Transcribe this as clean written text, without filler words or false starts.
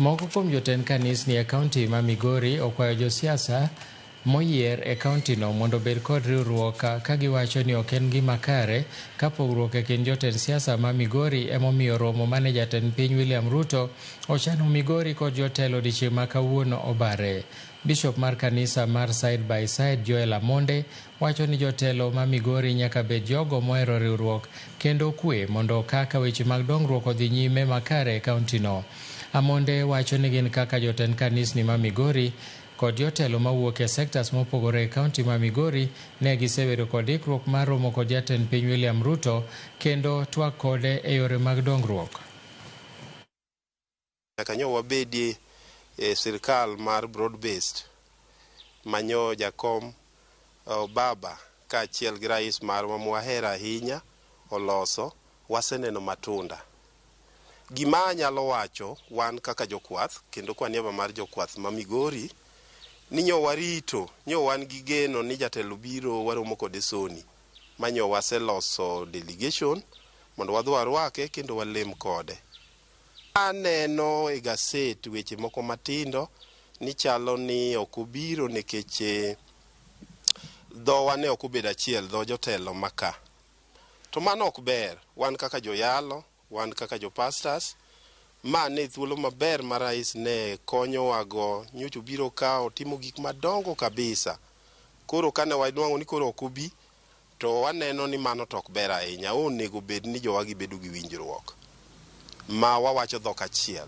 Moko kuom jotend kanisni e kaunti ma Migori okwayo josiasa moyier e kauntino mondo obed kod riwruok ka giwacho ni ok en gima kare ka pogruok e kind jotend siasa ma Migori emomiyo romo mane jatend piny William Ruto ochano Migori kod jotelo odiechieng' ma kawuono obare. Bishop mar kanisa mar Side by Side Joel Amonde wacho ni jotelo ma Migori nyaka bed jogo mohero riwruok kendo kwe mondo kaka weche mag dongruok odhi nyime makare e kauntino. Amonde wacho ni gin kaka jotend kanisni ma Migori kod jotelo mawuok e sektas mopogore e kaunti ma Migori ne gisebedo kod ikruok mar romo kod jatend piny William Ruto kendo twak kode e yore mag dongruok. Kanyo wabedi e sirkal mar broad based manyo jakom baba ka achiel gi rais mar mwahera ahinya oloso waseneno matunda. Gima nyalo wacho wan kaka jokwath kendo kwa niaba mar jokwath ma Migori ni nyo warito, nyo wan gi geno ni jatelo biro waromo kode soni. Manyo waseloso delegation mondo wadhi warwake kendo walem kode. Aneno e gaset weche moko matindo ni chalo ni okubiro nikech dhowa ne okubedo achiel dho jotelo maka. To mano ok ber, wan kaka joyalo, wan kaka jopastors, mane thuolo maber ma rais ne konyo wago nyocho biro kao timo gik madongo kabisa. Koro kane wadwango ni koro okubi to waneno ni mano tok ber ahinya. Onego bed ni jowagi bedo gi winjruok ma wawacho dhok achiel.